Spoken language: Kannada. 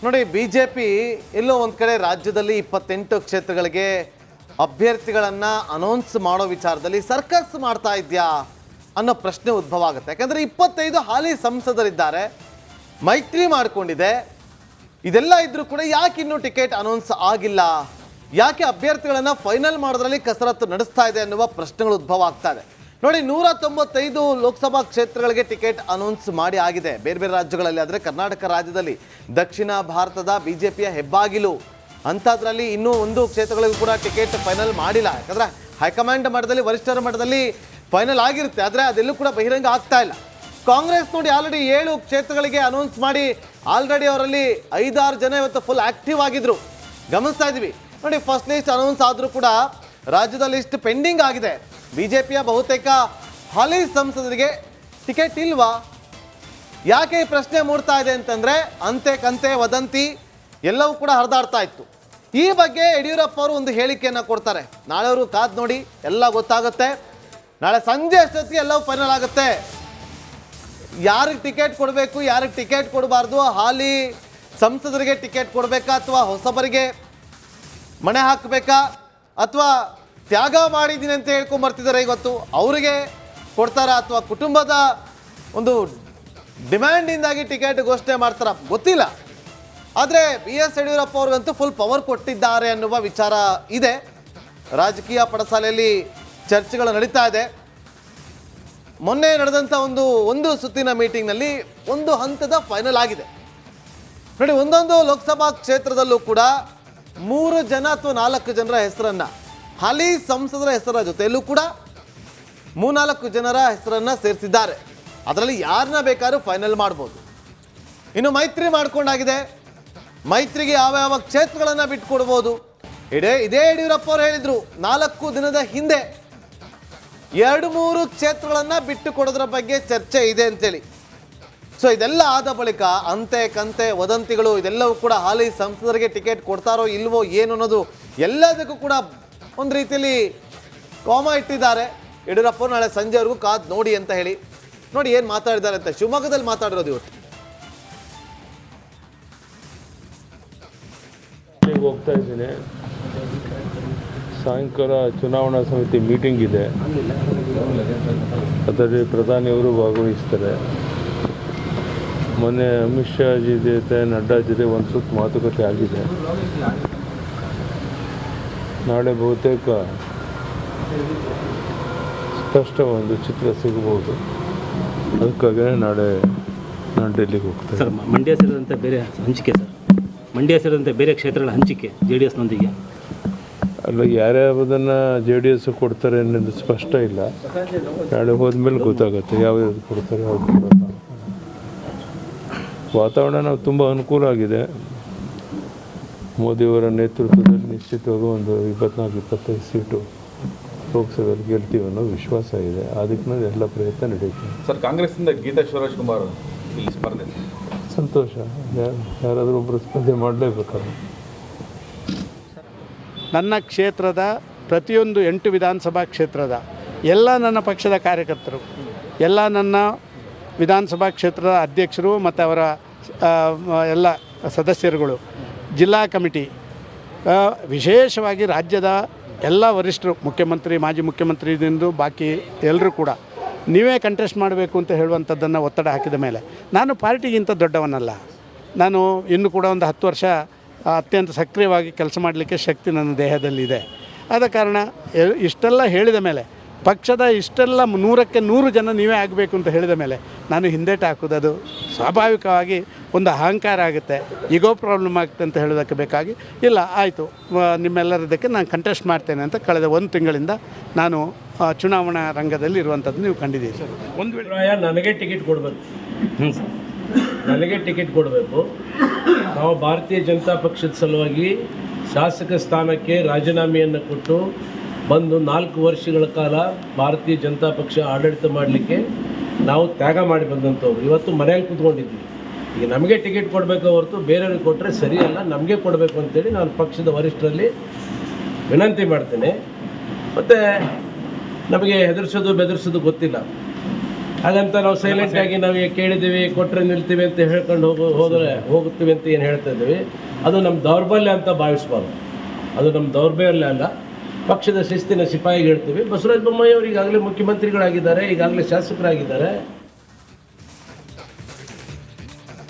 ನೋಡಿ, ಬಿಜೆಪಿ ಎಲ್ಲೋ ಒಂದು ಕಡೆ ರಾಜ್ಯದಲ್ಲಿ 28 ಕ್ಷೇತ್ರಗಳಿಗೆ ಅಭ್ಯರ್ಥಿಗಳನ್ನ ಅನೌನ್ಸ್ ಮಾಡೋ ವಿಚಾರದಲ್ಲಿ ಸರ್ಕಸ್ ಮಾಡ್ತಾ ಇದೆಯಾ ಅನ್ನೋ ಪ್ರಶ್ನೆ ಉದ್ಭವ ಆಗುತ್ತೆ. ಯಾಕಂದ್ರೆ 25 ಹಾಲಿ ಸಂಸದರಿದ್ದಾರೆ, ಮೈತ್ರಿ ಮಾಡಿಕೊಂಡಿದೆ. ಇದೆಲ್ಲ ಇದ್ರೂ ಕೂಡ ಯಾಕೆ ಇನ್ನೂ ಟಿಕೆಟ್ ಅನೌನ್ಸ್ ಆಗಿಲ್ಲ, ಯಾಕೆ ಅಭ್ಯರ್ಥಿಗಳನ್ನ ಫೈನಲ್ ಮಾಡೋದ್ರಲ್ಲಿ ಕಸರತ್ತು ನಡೆಸ್ತಾ ಇದೆ ಅನ್ನುವ ಪ್ರಶ್ನೆಗಳು ಉದ್ಭವ ಆಗ್ತಾ ಇದೆ. ನೋಡಿ, 195 ಲೋಕಸಭಾ ಕ್ಷೇತ್ರಗಳಿಗೆ ಟಿಕೆಟ್ ಅನೌನ್ಸ್ ಮಾಡಿ ಆಗಿದೆ ಬೇರೆ ಬೇರೆ ರಾಜ್ಯಗಳಲ್ಲಿ. ಆದರೆ ಕರ್ನಾಟಕ ರಾಜ್ಯದಲ್ಲಿ ದಕ್ಷಿಣ ಭಾರತದ ಬಿಜೆಪಿಯ ಹೆಬ್ಬಾಗಿಲು ಅಂಥದ್ರಲ್ಲಿ ಇನ್ನೂ ಒಂದು ಕ್ಷೇತ್ರಗಳಿಗೂ ಕೂಡ ಟಿಕೆಟ್ ಫೈನಲ್ ಮಾಡಿಲ್ಲ. ಯಾಕಂದರೆ ಹೈಕಮಾಂಡ್ ಮಟ್ಟದಲ್ಲಿ, ವರಿಷ್ಠರ ಮಟ್ಟದಲ್ಲಿ ಫೈನಲ್ ಆಗಿರುತ್ತೆ, ಆದರೆ ಅದೆಲ್ಲೂ ಕೂಡ ಬಹಿರಂಗ ಆಗ್ತಾ ಇಲ್ಲ. ಕಾಂಗ್ರೆಸ್ ನೋಡಿ ಆಲ್ರೆಡಿ 7 ಕ್ಷೇತ್ರಗಳಿಗೆ ಅನೌನ್ಸ್ ಮಾಡಿ ಆಲ್ರೆಡಿ ಅವರಲ್ಲಿ 5-6 ಜನ ಇವತ್ತು ಫುಲ್ ಆಕ್ಟಿವ್ ಆಗಿದ್ರು, ಗಮನಿಸ್ತಾ ಇದ್ದೀವಿ. ನೋಡಿ, ಫಸ್ಟ್ ಲಿಸ್ಟ್ ಅನೌನ್ಸ್ ಆದರೂ ಕೂಡ ರಾಜ್ಯದ ಲಿಸ್ಟ್ ಪೆಂಡಿಂಗ್ ಆಗಿದೆ. ಬಿಜೆಪಿಯ ಬಹುತೇಕ ಹಾಲಿ ಸಂಸದರಿಗೆ ಟಿಕೆಟ್ ಇಲ್ವಾ? ಯಾಕೆ ಈ ಪ್ರಶ್ನೆ ಮೂಡ್ತಾ ಇದೆ ಅಂತಂದರೆ, ಅಂತೆ ಕಂತೆ ವದಂತಿ ಎಲ್ಲವೂ ಕೂಡ ಹರಿದಾಡ್ತಾ ಇತ್ತು. ಈ ಬಗ್ಗೆ ಯಡಿಯೂರಪ್ಪ ಅವರು ಒಂದು ಹೇಳಿಕೆಯನ್ನು ಕೊಡ್ತಾರೆ. ನಾಳೆ ಅವರು ಕಾದು ನೋಡಿ, ಎಲ್ಲ ಗೊತ್ತಾಗುತ್ತೆ. ನಾಳೆ ಸಂಜೆ ಅಷ್ಟೊತ್ತಿಗೆ ಎಲ್ಲವೂ ಫೈನಲ್ ಆಗುತ್ತೆ. ಯಾರಿಗೆ ಟಿಕೆಟ್ ಕೊಡಬೇಕು, ಯಾರಿಗೆ ಟಿಕೆಟ್ ಕೊಡಬಾರ್ದು, ಹಾಲಿ ಸಂಸದರಿಗೆ ಟಿಕೆಟ್ ಕೊಡಬೇಕಾ ಅಥವಾ ಹೊಸಬರಿಗೆ ಮಣೆ ಹಾಕಬೇಕಾ, ಅಥವಾ ತ್ಯಾಗ ಮಾಡಿದ್ದೀನಿ ಅಂತ ಹೇಳ್ಕೊಂಬರ್ತಿದ್ದಾರೆ ಇವತ್ತು ಅವರಿಗೆ ಕೊಡ್ತಾರಾ, ಅಥವಾ ಕುಟುಂಬದ ಒಂದು ಡಿಮ್ಯಾಂಡಿಂದಾಗಿ ಟಿಕೆಟ್ ಘೋಷಣೆ ಮಾಡ್ತಾರ ಗೊತ್ತಿಲ್ಲ. ಆದರೆ BS ಯಡಿಯೂರಪ್ಪ ಅವ್ರಿಗಂತೂ ಫುಲ್ ಪವರ್ ಕೊಟ್ಟಿದ್ದಾರೆ ಅನ್ನುವ ವಿಚಾರ ಇದೆ. ರಾಜಕೀಯ ಪಡಸಾಲೆಯಲ್ಲಿ ಚರ್ಚೆಗಳು ನಡೀತಾ ಇದೆ. ಮೊನ್ನೆ ನಡೆದಂಥ ಒಂದು ಸುತ್ತಿನ ಮೀಟಿಂಗ್ನಲ್ಲಿ ಒಂದು ಹಂತದ ಫೈನಲ್ ಆಗಿದೆ. ನೋಡಿ, ಒಂದೊಂದು ಲೋಕಸಭಾ ಕ್ಷೇತ್ರದಲ್ಲೂ ಕೂಡ 3 ಜನ ಅಥವಾ 4 ಜನರ ಹೆಸರನ್ನು, ಹಾಲಿ ಸಂಸದರ ಹೆಸರ ಜೊತೆಯಲ್ಲೂ ಕೂಡ 3-4 ಜನರ ಹೆಸರನ್ನು ಸೇರಿಸಿದ್ದಾರೆ. ಅದರಲ್ಲಿ ಯಾರನ್ನ ಬೇಕಾದ್ರೂ ಫೈನಲ್ ಮಾಡ್ಬೋದು. ಇನ್ನು ಮೈತ್ರಿ ಮಾಡ್ಕೊಂಡಾಗಿದೆ, ಮೈತ್ರಿಗೆ ಯಾವ ಕ್ಷೇತ್ರಗಳನ್ನು ಬಿಟ್ಟುಕೊಡ್ಬೋದು. ಇದೇ ಯಡಿಯೂರಪ್ಪ ಅವರು ಹೇಳಿದರು 4 ದಿನದ ಹಿಂದೆ 2-3 ಕ್ಷೇತ್ರಗಳನ್ನು ಬಿಟ್ಟು ಕೊಡೋದ್ರ ಬಗ್ಗೆ ಚರ್ಚೆ ಇದೆ ಅಂತೇಳಿ. ಸೊ ಇದೆಲ್ಲ ಆದ ಬಳಿಕ ಅಂತೆ ಕಂತೆ ವದಂತಿಗಳು ಇದೆಲ್ಲವೂ ಕೂಡ ಹಾಲಿ ಸಂಸದರಿಗೆ ಟಿಕೆಟ್ ಕೊಡ್ತಾರೋ ಇಲ್ವೋ ಏನು ಅನ್ನೋದು ಎಲ್ಲದಕ್ಕೂ ಕೂಡ ಒಂದು ರೀತಿಯಲ್ಲಿ ಕೋಮ ಇಟ್ಟಿದ್ದಾರೆ. ಯಡಿಯೂರಪ್ಪ ನಾಳೆ ಸಂಜೆವರೆಗೂ ಕಾದು ನೋಡಿ ಅಂತ ಹೇಳಿ. ನೋಡಿ ಏನು ಮಾತಾಡಿದ್ದಾರೆ ಅಂತ ಶಿವಮೊಗ್ಗದಲ್ಲಿ ಮಾತಾಡಿರೋದು ಇವತ್ತು. ಹೋಗ್ತಾ ಇದ್ದೀನಿ, ಸಾಯಂಕಾಲ ಚುನಾವಣಾ ಸಮಿತಿ ಮೀಟಿಂಗ್ ಇದೆ, ಅದರಲ್ಲಿ ಪ್ರಧಾನಿಯವರು ಭಾಗವಹಿಸ್ತಾರೆ. ಮೊನ್ನೆ ಅಮಿತ್ ಶಾ ಜಿ ಜೊತೆ ನಡ್ಡಾ ಜೊತೆ ಒಂದು ಸುತ್ತು ಮಾತುಕತೆ ಆಗಿದೆ. ನಾಳೆ ಬಹುತೇಕ ಸ್ಪಷ್ಟ ಒಂದು ಚಿತ್ರ ಸಿಗಬಹುದು. ಅದಕ್ಕಾಗಿ ನಾಳೆ ನಾನು ಡೆಲ್ಲಿಗೆ ಹೋಗ್ತೇನೆ. ಸರ್, ಮಂಡ್ಯ ಸೇರಿದಂತೆ ಬೇರೆ ಹಂಚಿಕೆ, ಸರ್ ಮಂಡ್ಯ ಸೇರಿದಂತೆ ಬೇರೆ ಕ್ಷೇತ್ರಗಳ ಹಂಚಿಕೆ JDSನೊಂದಿಗೆ ಅಲ್ಲ, ಯಾರ್ಯಾವುದನ್ನು JDS ಕೊಡ್ತಾರೆ ಅನ್ನೋದು ಸ್ಪಷ್ಟ ಇಲ್ಲ. ನಾಳೆ ಹೋದ್ಮೇಲೆ ಗೊತ್ತಾಗುತ್ತೆ ಯಾವ್ಯಾವ್ದು ಕೊಡ್ತಾರೆ, ಯಾವ್ದು ಕೊಡಲ್ಲ. ವಾತಾವರಣ ನಾವು ತುಂಬ ಅನುಕೂಲ ಆಗಿದೆ. ಮೋದಿಯವರ ನೇತೃತ್ವದಲ್ಲಿ ನಿಶ್ಚಿತವಾಗಿ ಒಂದು 24-25 ಸೀಟು ಲೋಕಸಭೆಯಲ್ಲಿ ಗೆಲ್ತೀವಿ ಅನ್ನೋ ವಿಶ್ವಾಸ ಇದೆ. ಅದಕ್ಕೆ ಎಲ್ಲ ಪ್ರಯತ್ನ ನಡೆಯುತ್ತೆ. ಸರ್, ಕಾಂಗ್ರೆಸ್ಸಿಂದ ಗೀತಾ ಶಿವರಾಜ್ ಕುಮಾರ್ ಈ ಸ್ಪರ್ಧೆ ಸಂತೋಷ. ಯಾರಾದರೂ ಒಬ್ಬರು ಸ್ಪರ್ಧೆ ಮಾಡಲೇಬೇಕಲ್ಲ. ನನ್ನ ಕ್ಷೇತ್ರದ ಪ್ರತಿಯೊಂದು 8 ವಿಧಾನಸಭಾ ಕ್ಷೇತ್ರದ ಎಲ್ಲ ನನ್ನ ಪಕ್ಷದ ಕಾರ್ಯಕರ್ತರು, ಎಲ್ಲ ನನ್ನ ವಿಧಾನಸಭಾ ಕ್ಷೇತ್ರದ ಅಧ್ಯಕ್ಷರು ಮತ್ತು ಅವರ ಎಲ್ಲ ಸದಸ್ಯರುಗಳು, ಜಿಲ್ಲಾ ಕಮಿಟಿ, ವಿಶೇಷವಾಗಿ ರಾಜ್ಯದ ಎಲ್ಲ ವರಿಷ್ಠರು, ಮುಖ್ಯಮಂತ್ರಿ, ಮಾಜಿ ಮುಖ್ಯಮಂತ್ರಿದಿಂದ ಬಾಕಿ ಎಲ್ಲರೂ ಕೂಡ ನೀವೇ ಕಂಟೆಸ್ಟ್ ಮಾಡಬೇಕು ಅಂತ ಹೇಳುವಂಥದ್ದನ್ನು ಒತ್ತಡ ಹಾಕಿದ ಮೇಲೆ, ನಾನು ಪಾರ್ಟಿಗಿಂತ ದೊಡ್ಡವನಲ್ಲ. ನಾನು ಇನ್ನೂ ಕೂಡ ಒಂದು 10 ವರ್ಷ ಅತ್ಯಂತ ಸಕ್ರಿಯವಾಗಿ ಕೆಲಸ ಮಾಡಲಿಕ್ಕೆ ಶಕ್ತಿ ನನ್ನ ದೇಹದಲ್ಲಿದೆ. ಆದ ಕಾರಣ ಇಷ್ಟೆಲ್ಲ ಹೇಳಿದ ಮೇಲೆ, ಪಕ್ಷದ ಇಷ್ಟೆಲ್ಲ 100ಕ್ಕೆ 100 ಜನ ನೀವೇ ಆಗಬೇಕು ಅಂತ ಹೇಳಿದ ಮೇಲೆ ನಾನು ಹಿಂದೇಟು ಹಾಕೋದು ಅದು ಸ್ವಾಭಾವಿಕವಾಗಿ ಒಂದು ಅಹಂಕಾರ ಆಗುತ್ತೆ, ಈಗೋ ಪ್ರಾಬ್ಲಮ್ ಆಗುತ್ತೆ ಅಂತ ಹೇಳೋದಕ್ಕೆ ಬೇಕಾಗಿ ಇಲ್ಲ ಆಯಿತು ನಿಮ್ಮೆಲ್ಲರದಕ್ಕೆ ನಾನು ಕಂಟೆಸ್ಟ್ ಮಾಡ್ತೇನೆ ಅಂತ ಕಳೆದ 1 ತಿಂಗಳಿಂದ ನಾನು ಚುನಾವಣಾ ರಂಗದಲ್ಲಿ ಇರುವಂಥದ್ದು ನೀವು ಕಂಡಿದ್ದೀರಿ. ಸರ್, ಒಂದು ವೇಳೆ ನನಗೆ ಟಿಕೆಟ್ ಕೊಡಬೇಕು, ನನಗೆ ಟಿಕೆಟ್ ಕೊಡಬೇಕು. ನಾವು ಭಾರತೀಯ ಜನತಾ ಪಕ್ಷದ ಸಲುವಾಗಿ ಶಾಸಕ ಸ್ಥಾನಕ್ಕೆ ರಾಜೀನಾಮೆಯನ್ನು ಕೊಟ್ಟು ಬಂದು 4 ವರ್ಷಗಳ ಕಾಲ ಭಾರತೀಯ ಜನತಾ ಪಕ್ಷ ಆಡಳಿತ ಮಾಡಲಿಕ್ಕೆ ನಾವು ತ್ಯಾಗ ಮಾಡಿ ಬಂದಂಥವ್ರು. ಇವತ್ತು ಮನೆಯಲ್ಲಿ ಕೂತ್ಕೊಂಡಿದ್ವಿ. ಈಗ ನಮಗೆ ಟಿಕೆಟ್ ಕೊಡಬೇಕು ಹೊರತು ಬೇರೆಯವ್ರಿಗೆ ಕೊಟ್ಟರೆ ಸರಿಯಲ್ಲ, ನಮಗೆ ಕೊಡಬೇಕು ಅಂತೇಳಿ ನಾನು ಪಕ್ಷದ ವರಿಷ್ಠರಲ್ಲಿ ವಿನಂತಿ ಮಾಡ್ತೇನೆ. ಮತ್ತು ನಮಗೆ ಹೆದರ್ಸೋದು ಬೆದರ್ಸೋದು ಗೊತ್ತಿಲ್ಲ. ಹಾಗಂತ ನಾವು ಸೈಲೆಂಟಾಗಿ ನಾವು ಕೇಳಿದ್ದೀವಿ ಕೊಟ್ಟರೆ ನಿಲ್ತೀವಿ ಅಂತ ಹೇಳ್ಕೊಂಡು ಹೋಗುತ್ತೀವಿ ಅಂತ ಏನು ಹೇಳ್ತಾ ಇದ್ದೀವಿ, ಅದು ನಮ್ಮ ದೌರ್ಬಲ್ಯ ಅಂತ ಭಾವಿಸ್ಬಾರ್ದು. ಅದು ನಮ್ಮ ದೌರ್ಬಲ್ಯ ಅಲ್ಲ, ಪಕ್ಷದ ಶಿಸ್ತಿನ ಸಿಪಾಯಿಗೆ ಹೇಳ್ತೀವಿ. ಬಸವರಾಜ ಬೊಮ್ಮಾಯಿ ಅವರು ಈಗಾಗಲೇ ಮುಖ್ಯಮಂತ್ರಿಗಳಾಗಿದ್ದಾರೆ, ಈಗಾಗಲೇ ಶಾಸಕರಾಗಿದ್ದಾರೆ.